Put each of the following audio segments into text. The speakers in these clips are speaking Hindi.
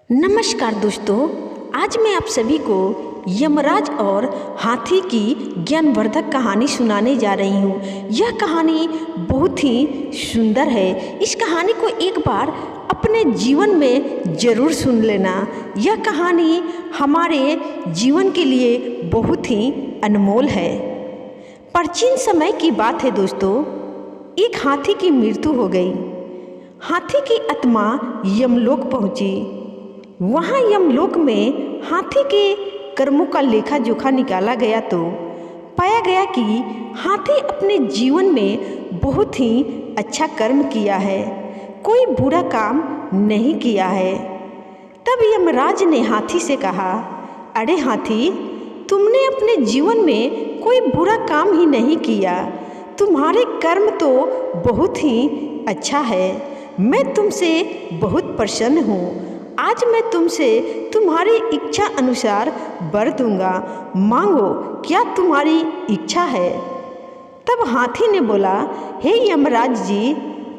नमस्कार दोस्तों, आज मैं आप सभी को यमराज और हाथी की ज्ञानवर्धक कहानी सुनाने जा रही हूँ। यह कहानी बहुत ही सुंदर है। इस कहानी को एक बार अपने जीवन में ज़रूर सुन लेना। यह कहानी हमारे जीवन के लिए बहुत ही अनमोल है। प्राचीन समय की बात है दोस्तों, एक हाथी की मृत्यु हो गई। हाथी की आत्मा यमलोक पहुँची। वहाँ यमलोक में हाथी के कर्मों का लेखा जोखा निकाला गया तो पाया गया कि हाथी अपने जीवन में बहुत ही अच्छा कर्म किया है, कोई बुरा काम नहीं किया है। तब यमराज ने हाथी से कहा, अरे हाथी, तुमने अपने जीवन में कोई बुरा काम ही नहीं किया, तुम्हारे कर्म तो बहुत ही अच्छा है। मैं तुमसे बहुत प्रसन्न हूँ। आज मैं तुमसे तुम्हारी इच्छा अनुसार वर दूंगा, मांगो, क्या तुम्हारी इच्छा है? तब हाथी ने बोला, हे यमराज जी,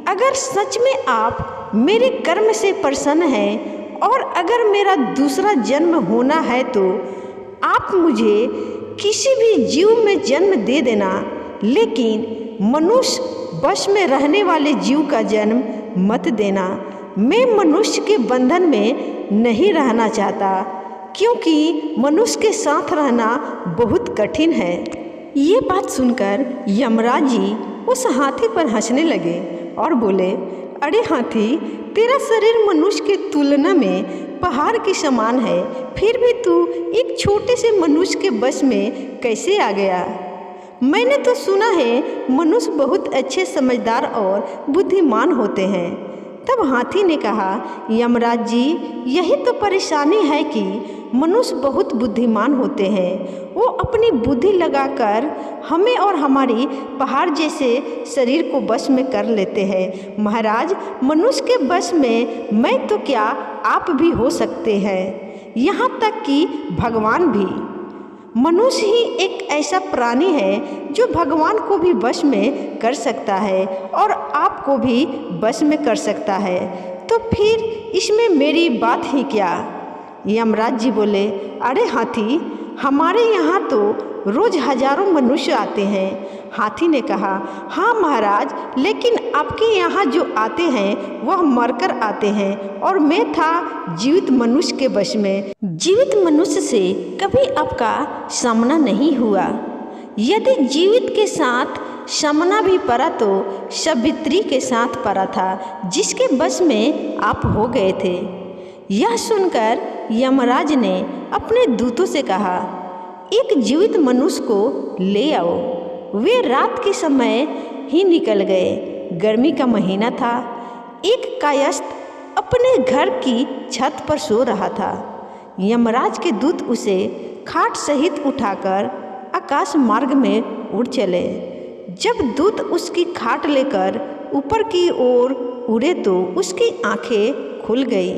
अगर सच में आप मेरे कर्म से प्रसन्न हैं और अगर मेरा दूसरा जन्म होना है तो आप मुझे किसी भी जीव में जन्म दे देना, लेकिन मनुष्य वश में रहने वाले जीव का जन्म मत देना। मैं मनुष्य के बंधन में नहीं रहना चाहता, क्योंकि मनुष्य के साथ रहना बहुत कठिन है। ये बात सुनकर यमराज जी उस हाथी पर हंसने लगे और बोले, अरे हाथी, तेरा शरीर मनुष्य के तुलना में पहाड़ के समान है, फिर भी तू एक छोटे से मनुष्य के बस में कैसे आ गया? मैंने तो सुना है मनुष्य बहुत अच्छे, समझदार और बुद्धिमान होते हैं। तब हाथी ने कहा, यमराज जी, यही तो परेशानी है कि मनुष्य बहुत बुद्धिमान होते हैं। वो अपनी बुद्धि लगाकर हमें और हमारी पहाड़ जैसे शरीर को बस में कर लेते हैं। महाराज, मनुष्य के बस में मैं तो क्या, आप भी हो सकते हैं, यहाँ तक कि भगवान भी। मनुष्य ही एक ऐसा प्राणी है जो भगवान को भी वश में कर सकता है और आपको भी वश में कर सकता है, तो फिर इसमें मेरी बात ही क्या? यमराज जी बोले, अरे हाथी, हमारे यहाँ तो रोज हजारों मनुष्य आते हैं। हाथी ने कहा, हाँ महाराज, लेकिन आपके यहाँ जो आते हैं वह मरकर आते हैं और मैं था जीवित मनुष्य के वश में। जीवित मनुष्य से कभी आपका सामना नहीं हुआ। यदि जीवित के साथ सामना भी पड़ा तो सावित्री के साथ पड़ा था, जिसके वश में आप हो गए थे। यह सुनकर यमराज ने अपने दूतों से कहा, एक जीवित मनुष्य को ले आओ। वे रात के समय ही निकल गए। गर्मी का महीना था। एक कायस्थ अपने घर की छत पर सो रहा था। यमराज के दूत उसे खाट सहित उठाकर आकाश मार्ग में उड़ चले। जब दूत उसकी खाट लेकर ऊपर की ओर उड़े तो उसकी आंखें खुल गई।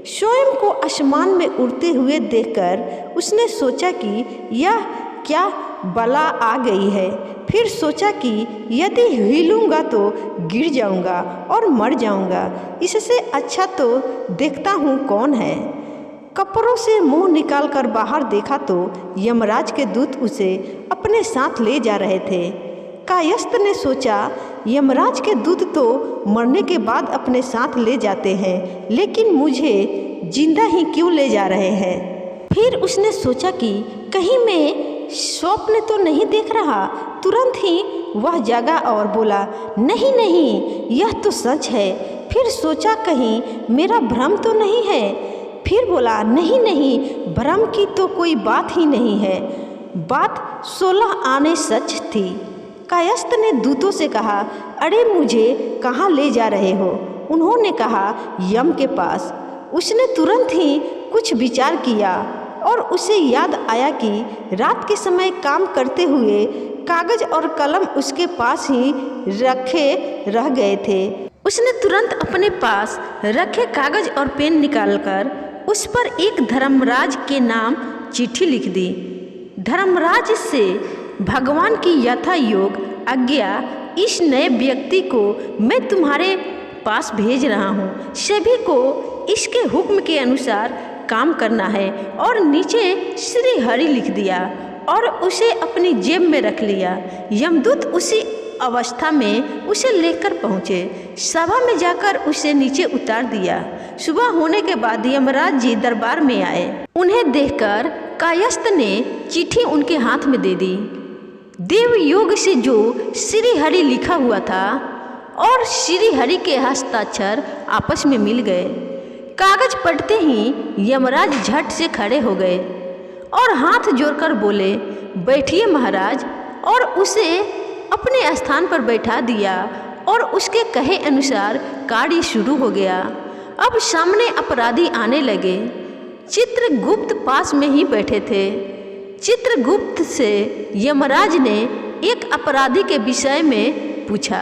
स्वयं को आसमान में उड़ते हुए देखकर उसने सोचा कि यह क्या बला आ गई है। फिर सोचा कि यदि हिलूंगा तो गिर जाऊंगा और मर जाऊंगा। इससे अच्छा तो देखता हूँ कौन है। कपड़ों से मुंह निकालकर बाहर देखा तो यमराज के दूत उसे अपने साथ ले जा रहे थे। कायस्थ ने सोचा, यमराज के दूत तो मरने के बाद अपने साथ ले जाते हैं, लेकिन मुझे जिंदा ही क्यों ले जा रहे हैं? फिर उसने सोचा कि कहीं मैं स्वप्न तो नहीं देख रहा। तुरंत ही वह जागा और बोला, नहीं नहीं, यह तो सच है। फिर सोचा, कहीं मेरा भ्रम तो नहीं है। फिर बोला, नहीं नहीं, भ्रम की तो कोई बात ही नहीं है। बात 16 आने सच थी। कायस्थ ने दूतों से कहा, अरे मुझे कहाँ ले जा रहे हो? उन्होंने कहा, यम के पास। उसने तुरंत ही कुछ विचार किया और उसे याद आया कि रात के समय काम करते हुए कागज और कलम उसके पास ही रखे रह गए थे। उसने तुरंत अपने पास रखे कागज और पेन निकालकर उस पर एक धर्मराज के नाम चिट्ठी लिख दी। धर्मराज से भगवान की यथा योग आज्ञा, इस नए व्यक्ति को मैं तुम्हारे पास भेज रहा हूँ। सभी को इसके हुक्म के अनुसार काम करना है। और नीचे श्री हरि लिख दिया और उसे अपनी जेब में रख लिया। यमदूत उसी अवस्था में उसे लेकर पहुँचे। सभा में जाकर उसे नीचे उतार दिया। सुबह होने के बाद यमराज जी दरबार में आए। उन्हें देखकर कायस्थ ने चिट्ठी उनके हाथ में दे दी। देव योग से जो श्री हरि लिखा हुआ था और श्री हरि के हस्ताक्षर आपस में मिल गए। कागज पढ़ते ही यमराज झट से खड़े हो गए और हाथ जोड़कर बोले, बैठिए महाराज। और उसे अपने स्थान पर बैठा दिया और उसके कहे अनुसार कार्य शुरू हो गया। अब सामने अपराधी आने लगे। चित्रगुप्त पास में ही बैठे थे। चित्रगुप्त से यमराज ने एक अपराधी के विषय में पूछा,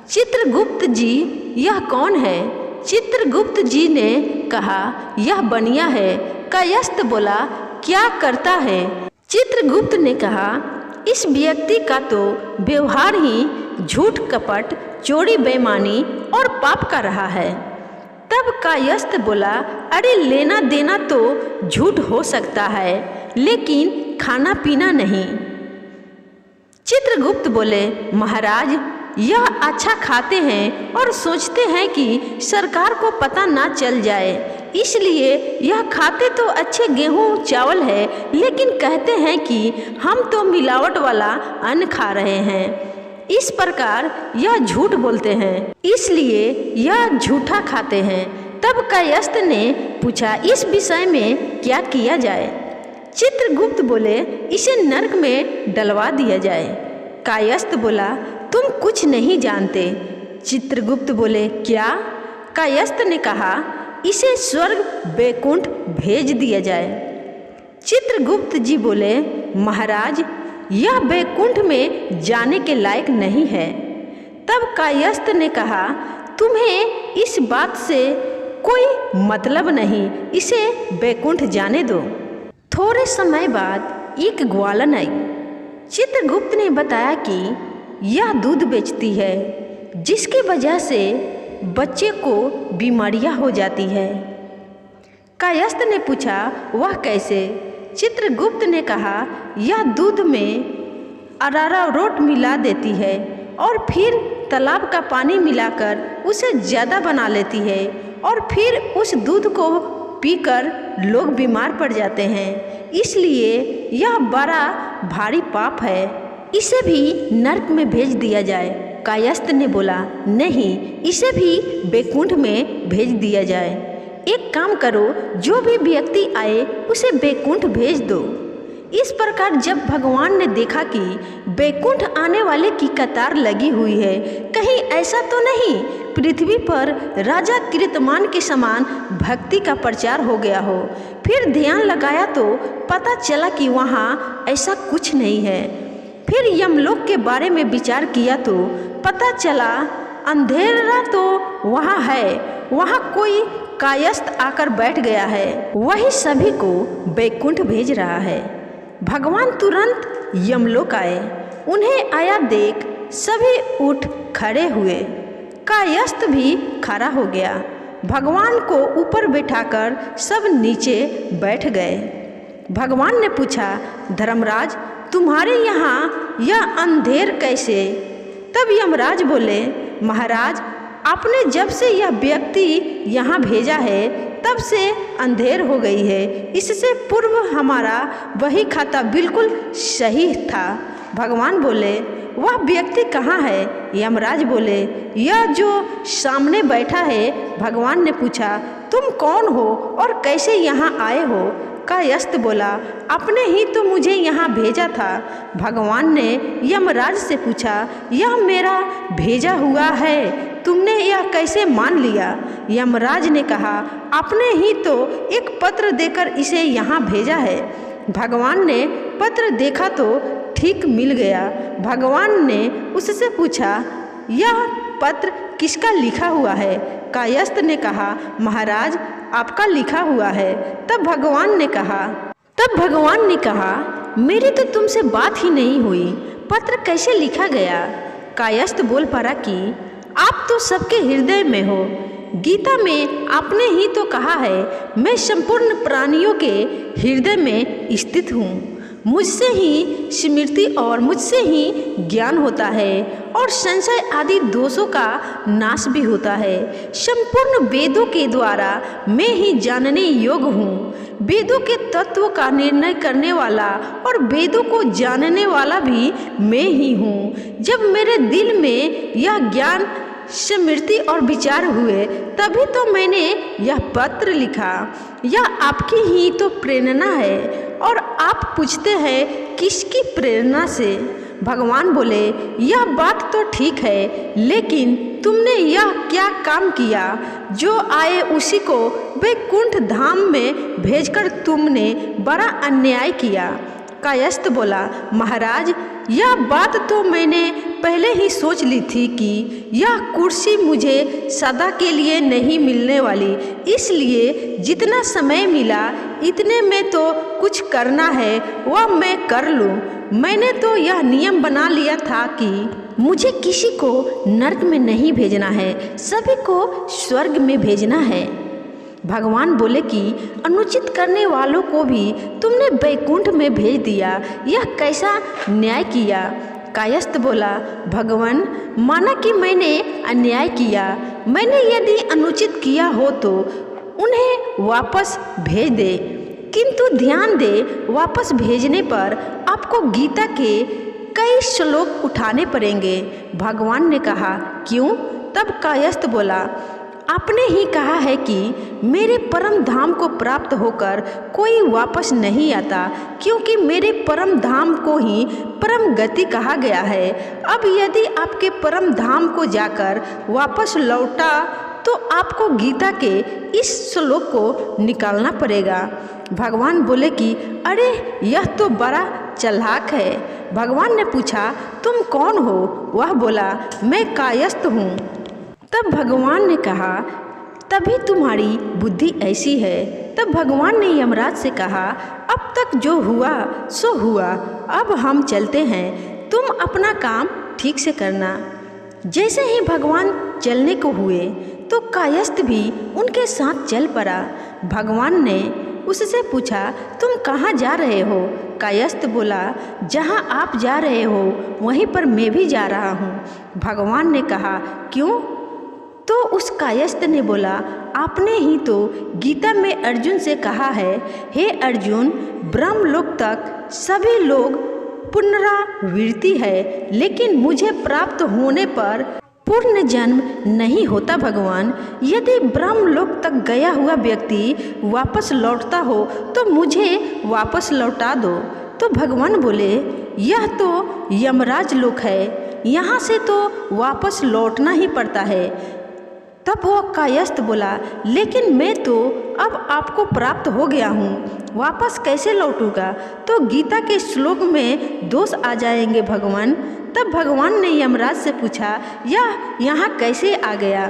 चित्रगुप्त जी यह कौन है? चित्रगुप्त जी ने कहा, यह बनिया है। कायस्थ बोला, क्या करता है? चित्रगुप्त ने कहा, इस व्यक्ति का तो व्यवहार ही झूठ कपट चोरी बेईमानी और पाप का रहा है। तब कायस्थ बोला, अरे लेना देना तो झूठ हो सकता है लेकिन खाना पीना नहीं। चित्रगुप्त बोले, महाराज यह अच्छा खाते हैं और सोचते हैं कि सरकार को पता ना चल जाए, इसलिए यह खाते तो अच्छे गेहूं चावल है लेकिन कहते हैं कि हम तो मिलावट वाला अन्न खा रहे हैं। इस प्रकार यह झूठ बोलते हैं, इसलिए यह झूठा खाते हैं। तब कायस्थ ने पूछा, इस विषय में क्या किया जाए? चित्रगुप्त बोले, इसे नरक में डलवा दिया जाए। कायस्थ बोला, तुम कुछ नहीं जानते। चित्रगुप्त बोले, क्या? कायस्थ ने कहा, इसे स्वर्ग बैकुंठ भेज दिया जाए। चित्रगुप्त जी बोले, महाराज यह बैकुंठ में जाने के लायक नहीं है। तब कायस्थ ने कहा, तुम्हें इस बात से कोई मतलब नहीं, इसे बैकुंठ जाने दो। थोड़े समय बाद एक ग्वालन आई। चित्रगुप्त ने बताया कि यह दूध बेचती है, जिसकी वजह से बच्चे को बीमारियां हो जाती है। कायस्थ ने पूछा, वह कैसे? चित्रगुप्त ने कहा, यह दूध में अरारोट मिला देती है और फिर तालाब का पानी मिलाकर उसे ज़्यादा बना लेती है और फिर उस दूध को पीकर लोग बीमार पड़ जाते हैं। इसलिए यह बड़ा भारी पाप है, इसे भी नरक में भेज दिया जाए। कायस्थ ने बोला, नहीं, इसे भी बैकुंठ में भेज दिया जाए। एक काम करो, जो भी व्यक्ति आए उसे बैकुंठ भेज दो। इस प्रकार जब भगवान ने देखा कि बैकुंठ आने वाले की कतार लगी हुई है, कहीं ऐसा तो नहीं पृथ्वी पर राजा कीर्तिमान के समान भक्ति का प्रचार हो गया हो। फिर ध्यान लगाया तो पता चला कि वहाँ ऐसा कुछ नहीं है। फिर यमलोक के बारे में विचार किया तो पता चला अंधेरा तो वहाँ है, वहाँ कोई कायस्थ आकर बैठ गया है, वही सभी को बैकुंठ भेज रहा है। भगवान तुरंत यमलोक आए। उन्हें आया देख सभी उठ खड़े हुए। कायस्थ भी खड़ा हो गया। भगवान को ऊपर बैठाकर सब नीचे बैठ गए। भगवान ने पूछा, धर्मराज तुम्हारे यहाँ यह अंधेर कैसे? तब यमराज बोले, महाराज आपने जब से यह व्यक्ति यहाँ भेजा है तब से अंधेर हो गई है। इससे पूर्व हमारा वही खाता बिल्कुल सही था। भगवान बोले, वह व्यक्ति कहाँ है? यमराज बोले, यह जो सामने बैठा है। भगवान ने पूछा, तुम कौन हो और कैसे यहाँ आए हो? कायस्थ बोला, आपने ही तो मुझे यहाँ भेजा था। भगवान ने यमराज से पूछा, यह मेरा भेजा हुआ है, तुमने यह कैसे मान लिया? यमराज ने कहा, आपने ही तो एक पत्र देकर इसे यहाँ भेजा है। भगवान ने पत्र देखा तो ठीक मिल गया। भगवान ने उससे पूछा, यह पत्र किसका लिखा हुआ है? कायस्थ ने कहा, महाराज आपका लिखा हुआ है। तब भगवान ने कहा, मेरी तो तुमसे बात ही नहीं हुई, पत्र कैसे लिखा गया? कायस्थ बोल पड़ा कि आप तो सबके हृदय में हो, गीता में आपने ही तो कहा है, मैं संपूर्ण प्राणियों के हृदय में स्थित हूँ। मुझसे ही स्मृति और मुझसे ही ज्ञान होता है और संशय आदि दोषों का नाश भी होता है। संपूर्ण वेदों के द्वारा मैं ही जानने योग्य हूँ। वेदों के तत्व का निर्णय करने वाला और वेदों को जानने वाला भी मैं ही हूँ। जब मेरे दिल में यह ज्ञान, स्मृति और विचार हुए, तभी तो मैंने यह पत्र लिखा। यह आपकी ही तो प्रेरणा है और आप पूछते हैं किसकी प्रेरणा से। भगवान बोले, यह बात तो ठीक है, लेकिन तुमने यह क्या काम किया? जो आए उसी को वैकुंठ धाम में भेजकर तुमने बड़ा अन्याय किया। कायस्थ बोला, महाराज, यह बात तो मैंने पहले ही सोच ली थी कि यह कुर्सी मुझे सदा के लिए नहीं मिलने वाली, इसलिए जितना समय मिला इतने में तो कुछ करना है वह मैं कर लूँ। मैंने तो यह नियम बना लिया था कि मुझे किसी को नरक में नहीं भेजना है, सभी को स्वर्ग में भेजना है। भगवान बोले कि अनुचित करने वालों को भी तुमने वैकुंठ में भेज दिया, यह कैसा न्याय किया? कायस्थ बोला, भगवान, माना कि मैंने अन्याय किया, मैंने यदि अनुचित किया हो तो उन्हें वापस भेज दे, किंतु ध्यान दे, वापस भेजने पर आपको गीता के कई श्लोक उठाने पड़ेंगे। भगवान ने कहा, क्यों? तब कायस्थ बोला, आपने ही कहा है कि मेरे परम धाम को प्राप्त होकर कोई वापस नहीं आता, क्योंकि मेरे परम धाम को ही परम गति कहा गया है। अब यदि आपके परम धाम को जाकर वापस लौटा तो आपको गीता के इस श्लोक को निकालना पड़ेगा। भगवान बोले कि अरे, यह तो बड़ा चालाक है। भगवान ने पूछा, तुम कौन हो? वह बोला, मैं कायस्थ हूँ। तब भगवान ने कहा, तभी तुम्हारी बुद्धि ऐसी है। तब भगवान ने यमराज से कहा, अब तक जो हुआ सो हुआ, अब हम चलते हैं, तुम अपना काम ठीक से करना। जैसे ही भगवान चलने को हुए तो कायस्थ भी उनके साथ चल पड़ा। भगवान ने उससे पूछा, तुम कहाँ जा रहे हो? कायस्थ बोला, जहाँ आप जा रहे हो वहीं पर मैं भी जा रहा हूँ। भगवान ने कहा, क्यों? तो उस कायस्थ ने बोला, आपने ही तो गीता में अर्जुन से कहा है, हे अर्जुन, ब्रह्मलोक तक सभी लोग पुनरावृत्ति है, लेकिन मुझे प्राप्त होने पर पूर्ण जन्म नहीं होता। भगवान, यदि ब्रह्मलोक तक गया हुआ व्यक्ति वापस लौटता हो तो मुझे वापस लौटा दो। तो भगवान बोले, यह तो यमराज लोक है, यहाँ से तो वापस लौटना ही पड़ता है। तब वो कायस्थ बोला, लेकिन मैं तो अब आपको प्राप्त हो गया हूँ, वापस कैसे लौटूंगा? तो गीता के श्लोक में दोष आ जाएंगे भगवान। तब भगवान ने यमराज से पूछा, यह यहाँ कैसे आ गया?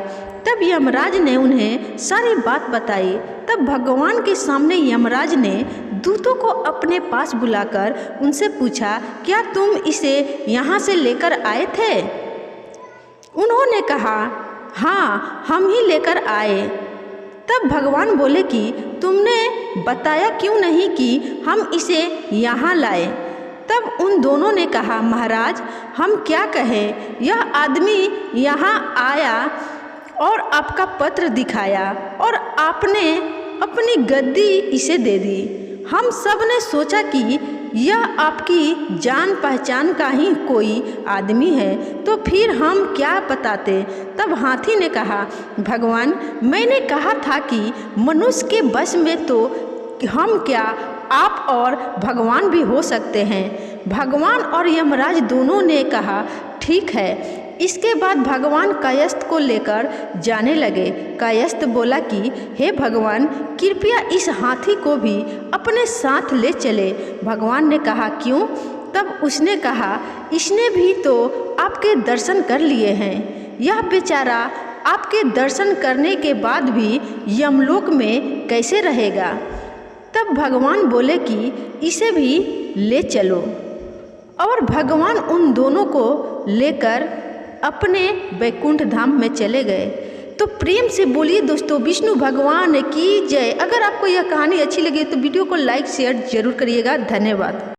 तब यमराज ने उन्हें सारी बात बताई। तब भगवान के सामने यमराज ने दूतों को अपने पास बुलाकर उनसे पूछा, क्या तुम इसे यहाँ से लेकर आए थे? उन्होंने कहा, हाँ, हम ही लेकर आए। तब भगवान बोले कि तुमने बताया क्यों नहीं कि हम इसे यहाँ लाए? तब उन दोनों ने कहा, महाराज, हम क्या कहें, यह आदमी यहाँ आया और आपका पत्र दिखाया और आपने अपनी गद्दी इसे दे दी। हम सब ने सोचा कि यह आपकी जान पहचान का ही कोई आदमी है, तो फिर हम क्या बताते? तब हाथी ने कहा, भगवान, मैंने कहा था कि मनुष्य के बस में तो हम क्या, आप और भगवान भी हो सकते हैं। भगवान और यमराज दोनों ने कहा, ठीक है। इसके बाद भगवान कायस्थ को लेकर जाने लगे। कायस्थ बोला कि हे भगवान, कृपया इस हाथी को भी अपने साथ ले चले। भगवान ने कहा, क्यों? तब उसने कहा, इसने भी तो आपके दर्शन कर लिए हैं, यह बेचारा आपके दर्शन करने के बाद भी यमलोक में कैसे रहेगा? तब भगवान बोले कि इसे भी ले चलो। और भगवान उन दोनों को लेकर अपने वैकुंठ धाम में चले गए। तो प्रेम से बोलिए दोस्तों विष्णु भगवान की जय। अगर आपको यह कहानी अच्छी लगी तो वीडियो को लाइक शेयर जरूर करिएगा। धन्यवाद।